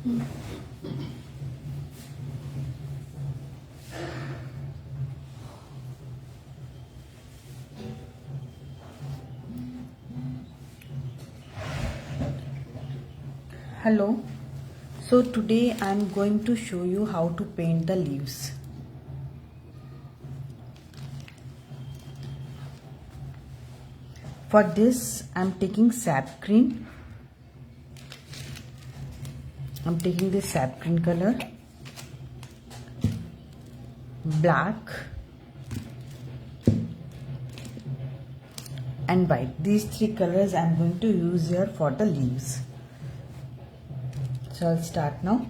Hello. So today I am going to show you how to paint the leaves. For this I am taking sap green. I am taking this sap green color, black and white. These three colors I am going to use here for the leaves. So I'll start now.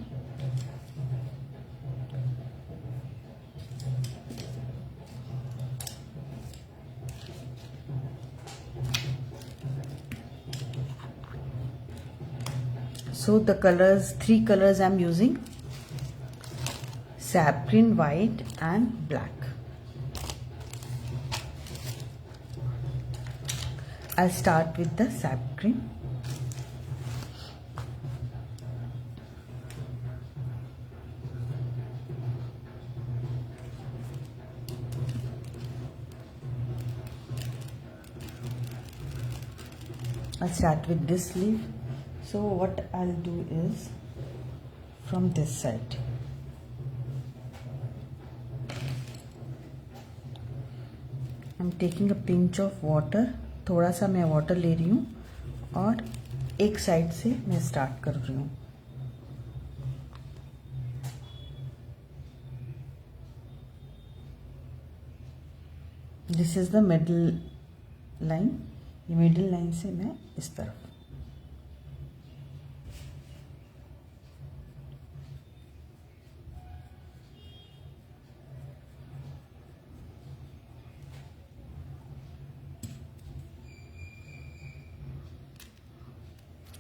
So the colors, three colors I'm using: sap green, white and black. I'll start with the sap green. I'll start with this leaf. So what I'll do is from this side. I'm taking a pinch of water. थोड़ा सा मैं water ले रही हूँ और एक side से मैं स्टार्ट कर रही हूँ. This is the middle line. ये मिडल लाइन से मैं इस तरफ.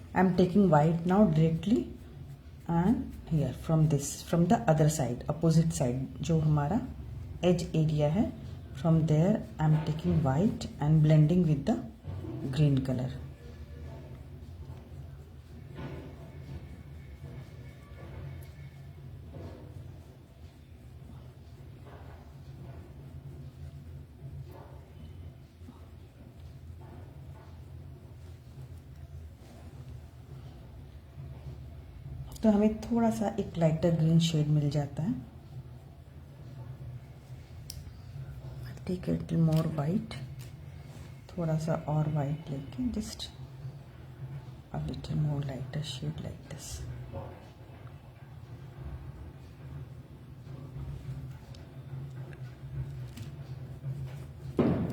I am taking white now directly and here from the other side, opposite side, जो हमारा edge area है, from there I am taking white and blending with the green color. तो हमें थोड़ा सा एक लाइटर ग्रीन शेड मिल जाता है. Take it more white. थोड़ा सा और वाइट लेके just a little more lighter shade like this.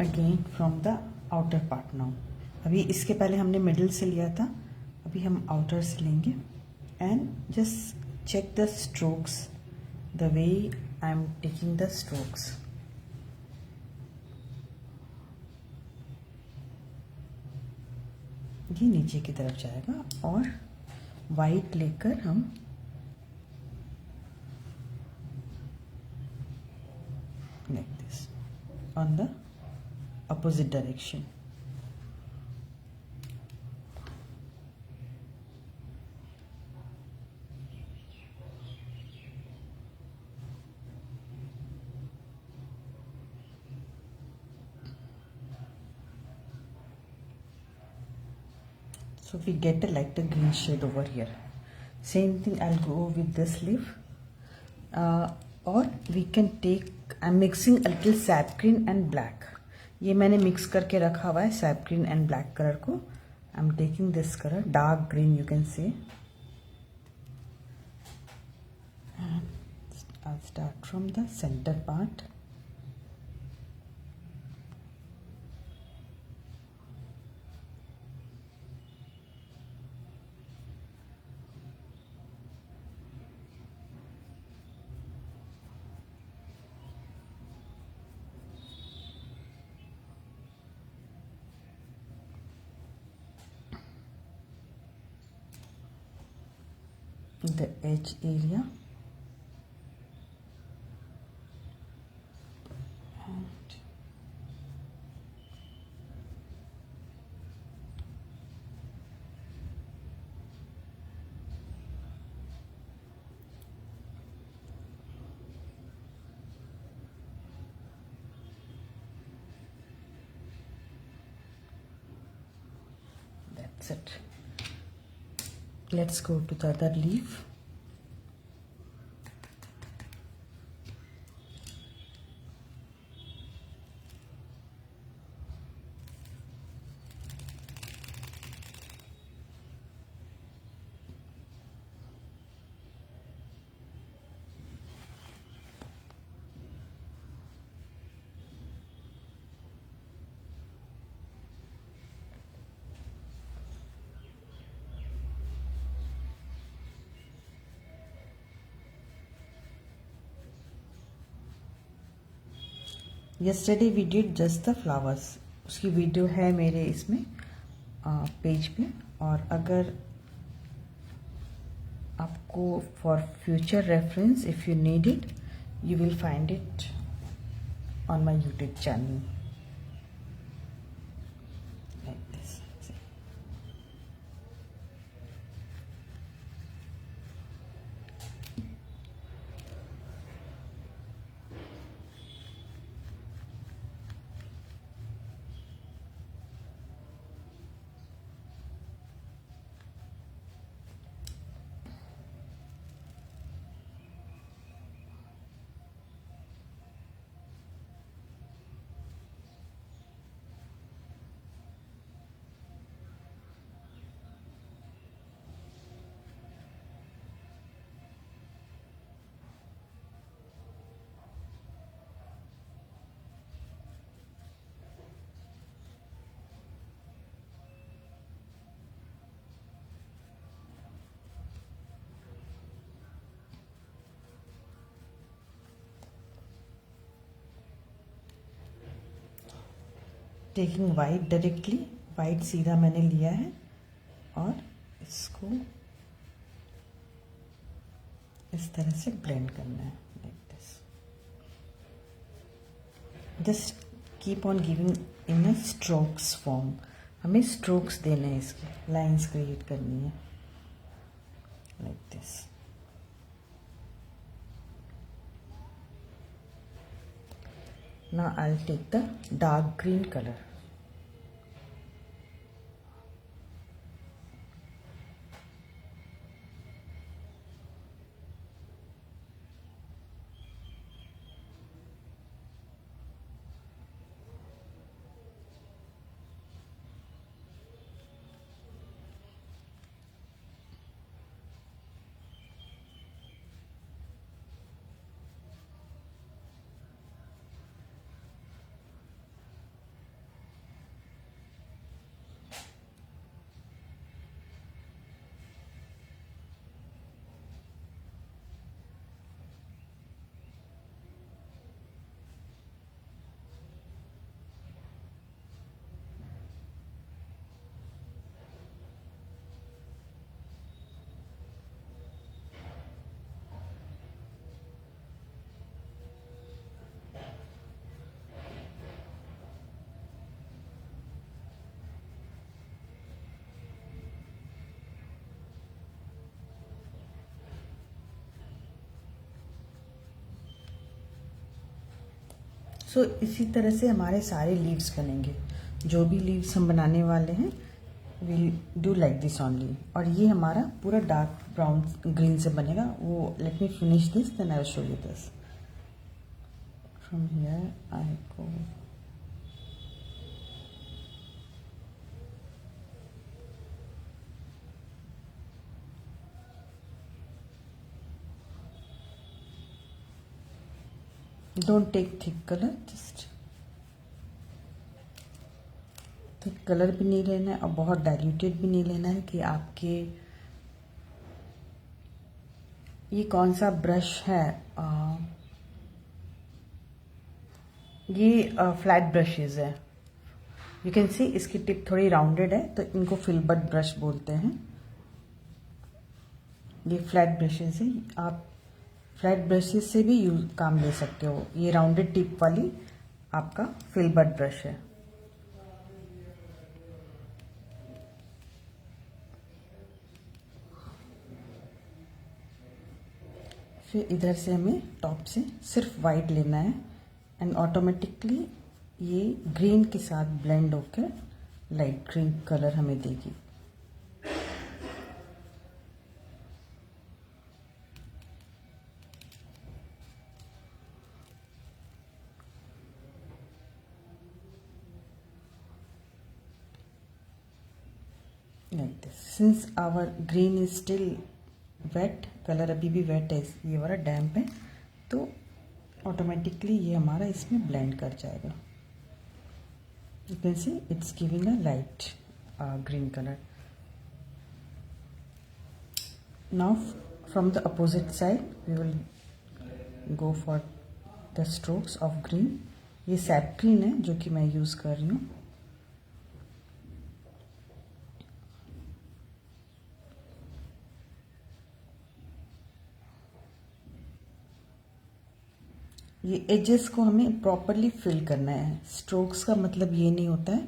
Again from the outer part now. अभी इसके पहले हमने मिडिल से लिया था, अभी हम आउटर से लेंगे. And just check the strokes, the way I am taking the strokes. ये नीचे की तरफ जाएगा और वाइट लेकर हम like this on the opposite direction. So we get a lighter green shade over here. Same thing I'll go with this leaf. Or we can take, I'm mixing a little sap green and black. ये मैंने mix करके रखा हुआ है sap green and black color को. I'm taking this color, dark green you can say. And I'll start from the center part. The edge area. And That's it. Let's go to the other leaf. Yesterday we did just the flowers. उसकी video है मेरे इसमें page पे, और अगर आपको for future reference if you need it you will find it on my YouTube channel like this. Taking white directly, white सीधा मैंने लिया है और इसको इस तरह से ब्लेंड करना है like this. Just keep on giving in a strokes form. हमें स्ट्रोक्स देने हैं, इसके लाइंस क्रिएट करनी है like this. Now I'll take the dark green color. सो इसी तरह से हमारे सारे लीव्स बनेंगे. जो भी लीव्स हम बनाने वाले हैं will do like this only. और ये हमारा पूरा डार्क ब्राउन ग्रीन से बनेगा. वो let me finish this then I will show you this. From here I go. Don't take thick colour, just thick colour भी नहीं लेना है और बहुत डाइल्यूटेड भी नहीं लेना है कि आपके ये कौन सा ब्रश है. ये फ्लैट ब्रशेज है. यू कैन सी इसकी टिप थोड़ी राउंडेड है तो इनको फिल्बर्ट ब्रश बोलते हैं. ये फ्लैट ब्रशेज है. आप फ्लैट ब्रशेस से भी काम ले सकते हो. ये राउंडेड टिप वाली आपका फिल्बर्ट ब्रश है. फिर इधर से हमें टॉप से सिर्फ वाइट लेना है एंड ऑटोमेटिकली ये ग्रीन के साथ ब्लेंड होकर लाइट ग्रीन कलर हमें देगी. Like this. Since our green is still wet, colour अभी भी वेट है, ये वाला डैम्प है, तो ऑटोमेटिकली ये हमारा इसमें ब्लेंड कर जाएगा. You can see it's giving a light green color. Now from the opposite side we will go for the strokes of green. ये sap green है जो कि मैं यूज़ कर रही हूँ. ये एजेस को हमें प्रॉपरली फिल करना है. स्ट्रोक्स का मतलब ये नहीं होता है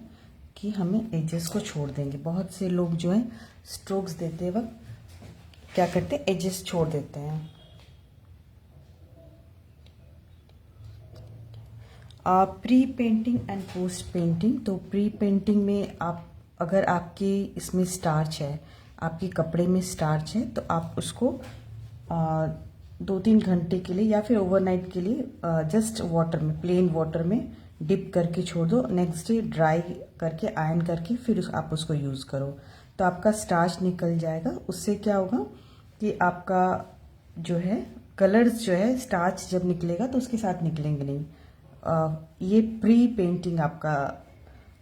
कि हमें एजेस को छोड़ देंगे. बहुत से लोग जो है स्ट्रोक्स देते वक्त क्या करते हैं, एजेस छोड़ देते हैं. Pre painting and post painting. तो प्री पेंटिंग में आप अगर आपके इसमें स्टार्च है, आपके कपड़े में स्टार्च है, तो आप उसको 2-3 घंटे के लिए या फिर ओवरनाइट के लिए जस्ट वाटर में, प्लेन वाटर में डिप करके छोड़ दो. नेक्स्ट डे ड्राई करके आयरन करके फिर आप उसको यूज़ करो, तो आपका स्टार्च निकल जाएगा. उससे क्या होगा कि आपका जो है कलर्स जो है, स्टार्च जब निकलेगा तो उसके साथ निकलेंगे नहीं. ये प्री पेंटिंग आपका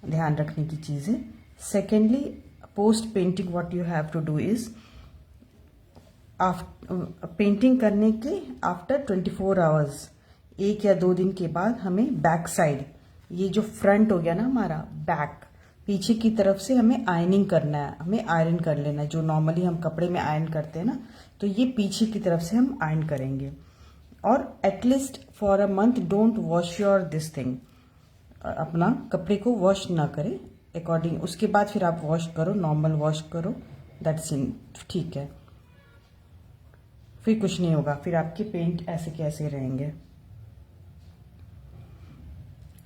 ध्यान रखने की चीज़ है. Secondly, post painting what you have to do is, painting करने के आफ्टर 24 आवर्स, 1 या 2 दिन के बाद हमें बैक साइड, ये जो फ्रंट हो गया ना हमारा बैक, पीछे की तरफ से हमें आयरनिंग करना है, हमें आयरन कर लेना है. जो नॉर्मली हम कपड़े में आयरन करते हैं ना, तो ये पीछे की तरफ से हम आयरन करेंगे. और at least for a month don't wash your this thing. अपना कपड़े को वॉश ना करें अकॉर्डिंग. उसके बाद फिर आप वॉश करो, नॉर्मल वॉश करो, दैट्स इन, ठीक है. फिर कुछ नहीं होगा, फिर आपके पेंट ऐसे के ऐसे रहेंगे.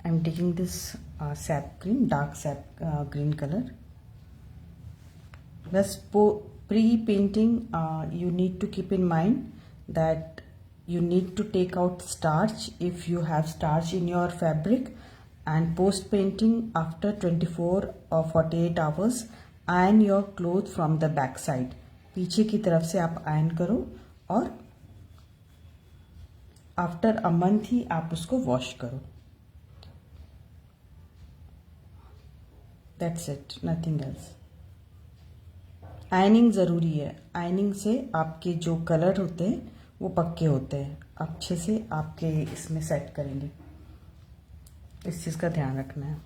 I am taking this sap green, dark sap green colour. बस pre painting you need to keep in mind that you need to take out starch if you have starch in your fabric, and post painting after 24 or 48 hours iron your cloth from the back side. पीछे की तरफ से आप iron करो और after a month ही आप उसको wash करो. That's it, nothing else. Ironing ज़रूरी है. आयनिंग से आपके जो कलर होते हैं वो पक्के होते हैं, अच्छे से आपके इसमें सेट करेंगे. इस चीज़ का ध्यान रखना है.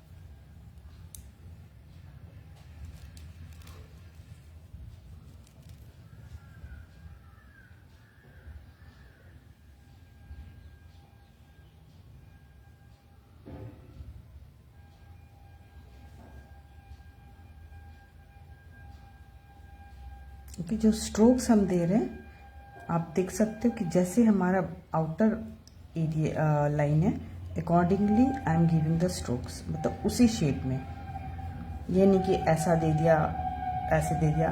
क्योंकि जो स्ट्रोक्स हम दे रहे हैं, आप देख सकते हो कि जैसे हमारा आउटर एरिया लाइन है, accordingly I am giving the strokes, मतलब उसी शेप में. ये नहीं कि ऐसा दे दिया, ऐसे दे दिया.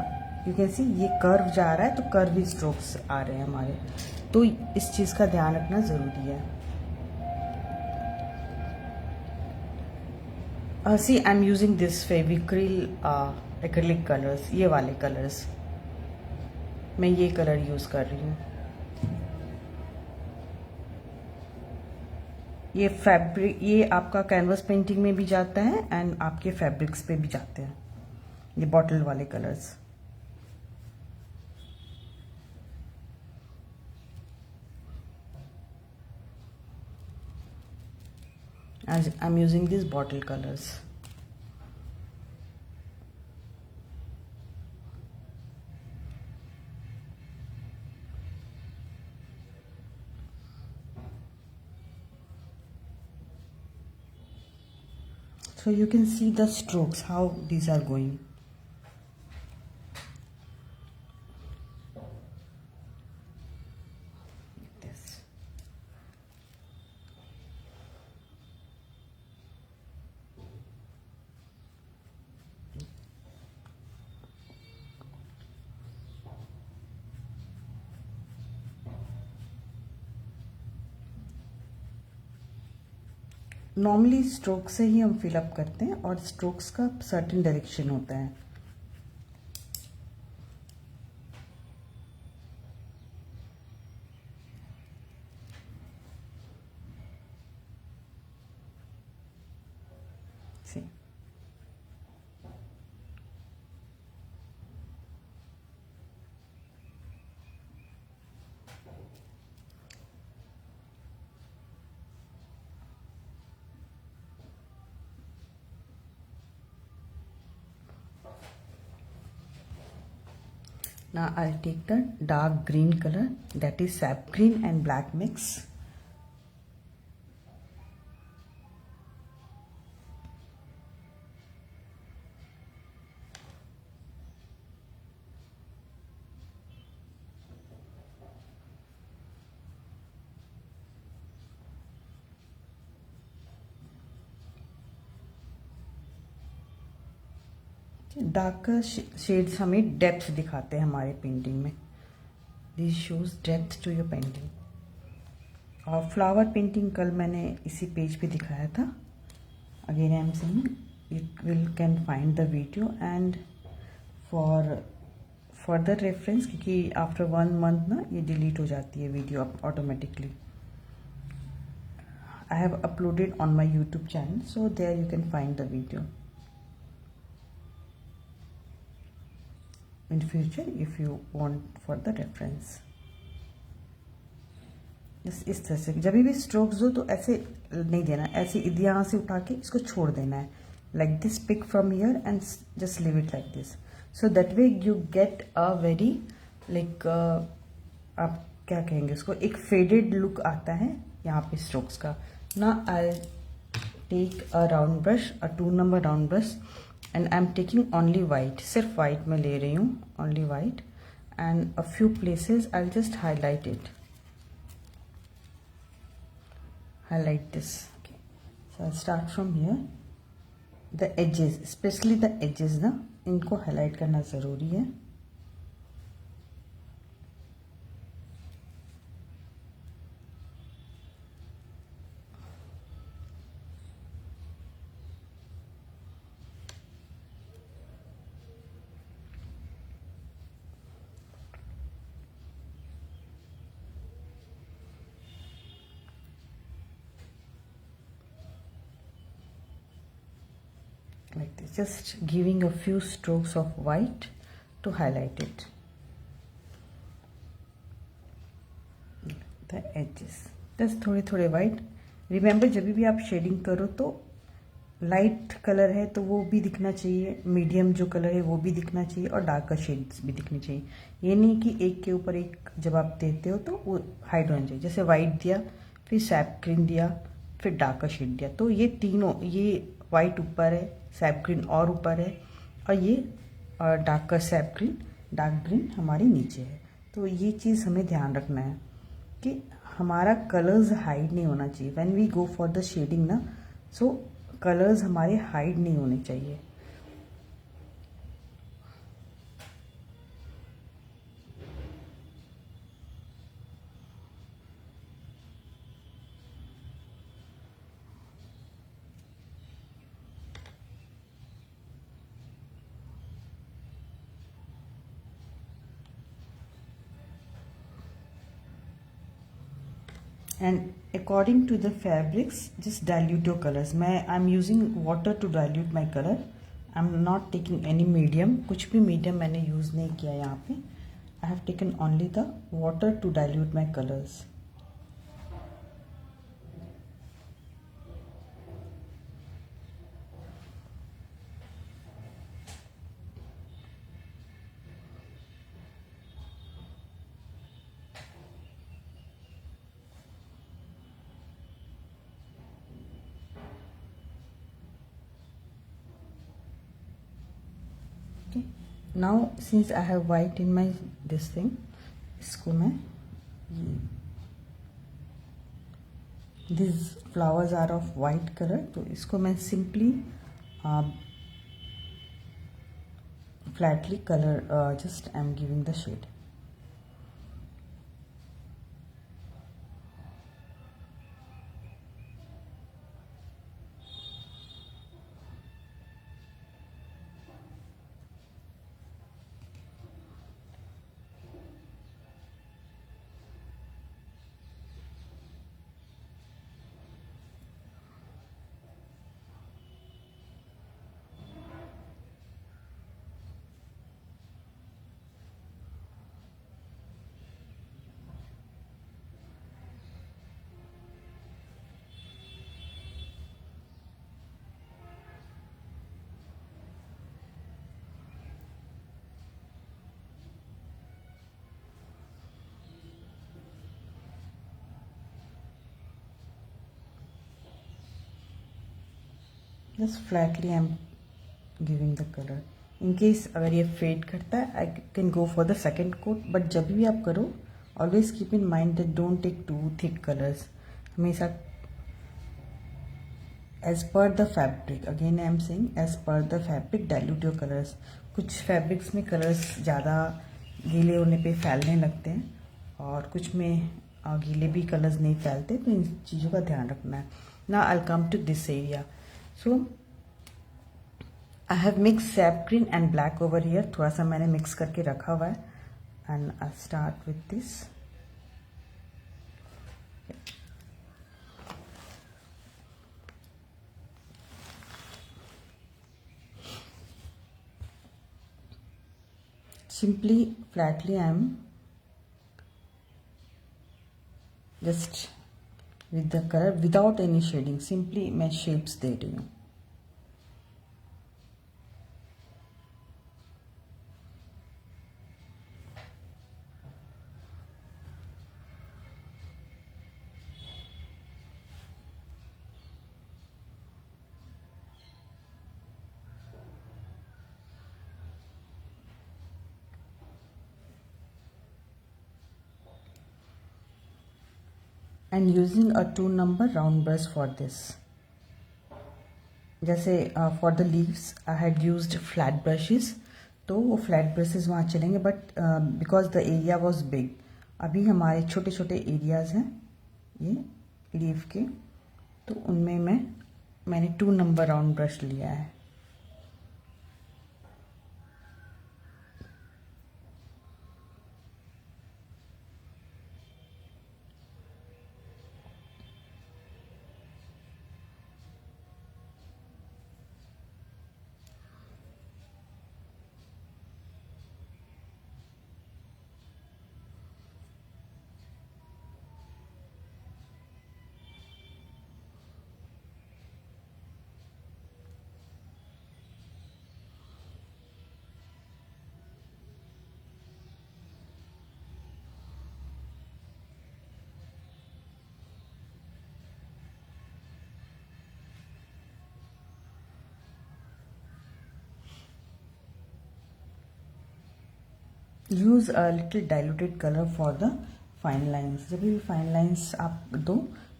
यू कैन सी ये कर्व जा रहा है, तो कर्व स्ट्रोक्स आ रहे हैं हमारे. तो इस चीज़ का ध्यान रखना ज़रूरी है. See I am using this Fevicryl acrylic colours, ये वाले कलर्स, मैं ये कलर यूज़ कर रही हूँ. ये फैब्रिक, ये आपका कैनवस पेंटिंग में भी जाता है एंड आपके फैब्रिक्स पे भी जाते हैं, ये बॉटल वाले colours. as I'm using these bottle colors. So you can see the strokes, how these are going. Like this. Normally stroke से ही हम फिलअप करते हैं और स्ट्रोक्स का सर्टेन डायरेक्शन होता है. See. Now I'll take the dark green color, that is sap green and black mix. Darker shades हमें depth दिखाते हैं हमारे पेंटिंग में. This shows depth to your painting. और फ्लावर पेंटिंग कल मैंने इसी पेज पे दिखाया था. Again I am saying you will can find the video and for further reference, क्योंकि आफ्टर 1 month ना ये डिलीट हो जाती है video automatically. I have uploaded on my YouTube channel, so there you can find the video in future if you want for the reference. इस तरह से जब भी स्ट्रोक्स दो तो ऐसे नहीं देना, ऐसे यहाँ से उठा के इसको छोड़ देना है. Like this, pick from here and just leave it like this, so that way you get a very like आप क्या कहेंगे उसको, एक फेडेड लुक आता है यहाँ पे स्ट्रोक्स का. ना I take a round brush, a 2 number round brush, and I'm taking only white, सिर्फ white में ले रही हूँ, only white, and a few places I'll just highlight it, highlight this. Okay, so I'll start from here. The edges, especially the edges ना, इनको highlight करना ज़रूरी है. Like this, just giving a few strokes of white to highlight it, the edges, just थोड़े थोड़े white. Remember जब भी आप शेडिंग करो तो लाइट कलर है तो वो भी दिखना चाहिए, मीडियम जो कलर है वो भी दिखना चाहिए, और डार्कर शेड्स भी दिखनी चाहिए. ये नहीं कि एक के ऊपर एक जब आप देते हो तो वो हाइड होना चाहिए. जैसे वाइट दिया, फिर सैप ग्रीन दिया, फिर डार्कर शेड दिया, तो ये तीनों, ये वाइट ऊपर है, सैप ग्रीन और ऊपर है, और ये darker SAP green, dark green हमारे नीचे है. तो ये चीज़ हमें ध्यान रखना है कि हमारा कलर्स हाइड नहीं होना चाहिए. When we go for the shading ना, सो कलर्स हमारे हाइड नहीं होने चाहिए. And according to the fabrics, just dilute your colors. I'm using water to dilute my color. I'm not taking any medium, कुछ भी medium मैंने use नहीं किया यहाँ पे. I have taken only the water to dilute my colors. Okay. Now since I have white in my this thing, इसको मैं these flowers are of white color, तो इसको मैं simply flatly color, just I'm giving the shade. Just flatly I am giving the colour. In case अगर ये fade करता है I can go for the second coat, but जब भी आप करो always keep in mind that don't take too thick colours. हमेशा as per the fabric, again I am saying as per the fabric dilute your colours. कुछ fabrics में colours ज़्यादा गीले होने पे फैलने लगते हैं और कुछ में गीले भी कलर्स नहीं फैलते, तो इन चीज़ों का ध्यान रखना है. ना I come to this area. So I have mix sap green and black over here. थोड़ा सा मैंने मिक्स करके रखा हुआ है. And I start with this. Simply flatly I am just with the color without any shading, simply मैं shapes दे रही हूँ. And using a 2 number round brush for this. जैसे for the leaves I had used flat brushes, तो वो flat brushes वहाँ चलेंगे, but because the area was big, अभी हमारे छोटे छोटे एरियाज हैं ये लीफ के, तो उनमें मैंने 2 नंबर राउंड ब्रश लिया है. Use a little diluted colour for the fine lines. जब भी फाइन लाइन्स आप दो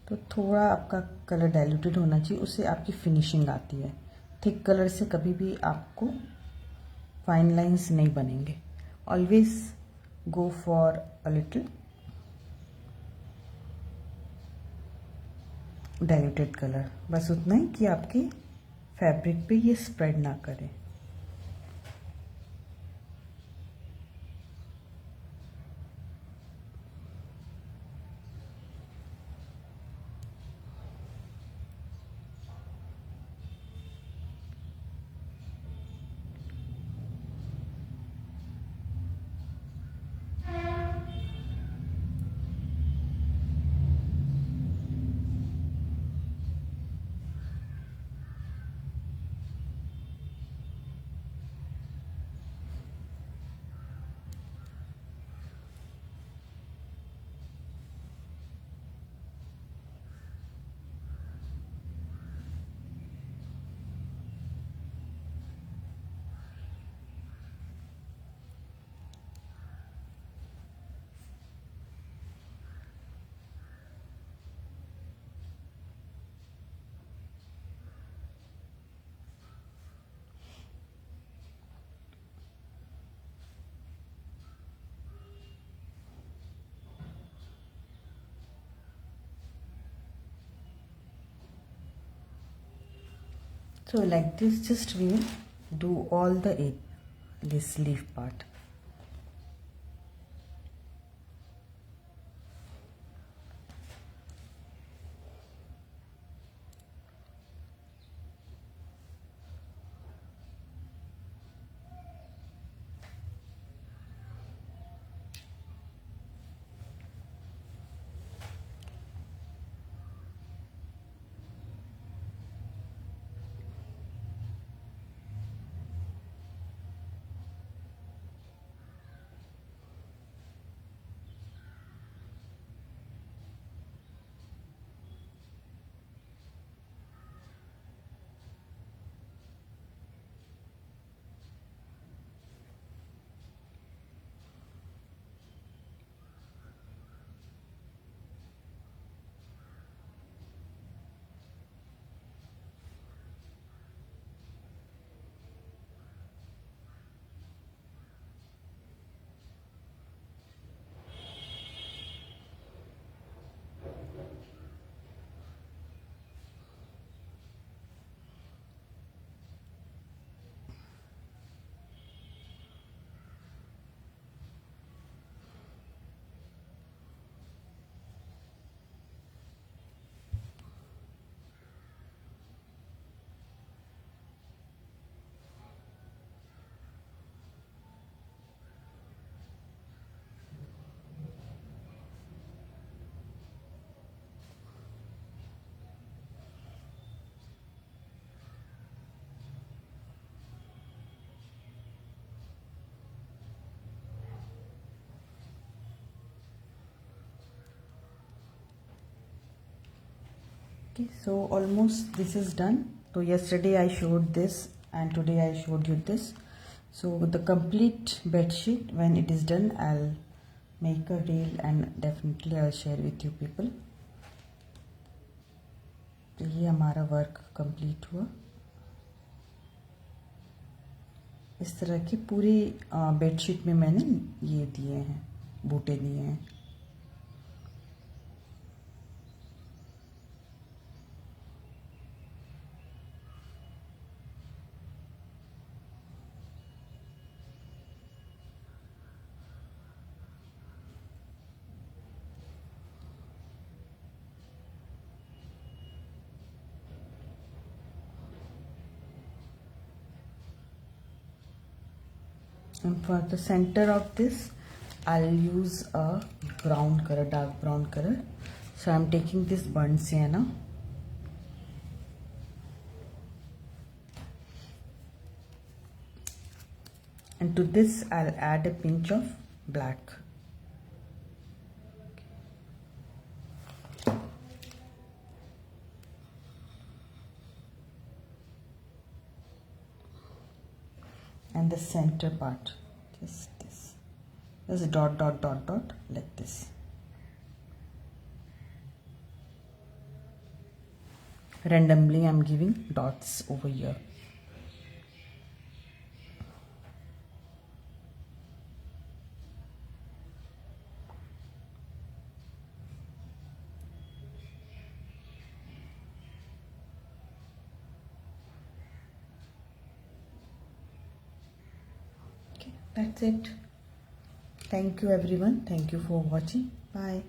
तो थोड़ा आपका कलर डाइल्यूटेड होना चाहिए, उससे आपकी फिनिशिंग आती है. थिक कलर से कभी भी आपको फाइन लाइन्स नहीं बनेंगे. Always go for a little diluted colour. बस उतना ही कि आपके फैब्रिक पे ये स्प्रेड ना करे. So like this, just we will do all this leaf part. Okay, so almost this is done. So yesterday I showed this and today I showed you this. So the complete bed sheet, when it is done, I'll make a reel and definitely I'll share with you people. तो ये हमारा work complete हुआ. इस तरह के पूरी bedsheet में मैंने ये दिए हैं, बूटे दिए हैं. And for the center of this, I'll use a brown color, dark brown color. So I'm taking this burnt sienna. And to this, I'll add a pinch of black. And the center part, just this, there's a dot dot dot dot like this. Randomly I'm giving dots over here. That's it. Thank you everyone. Thank you for watching. Bye.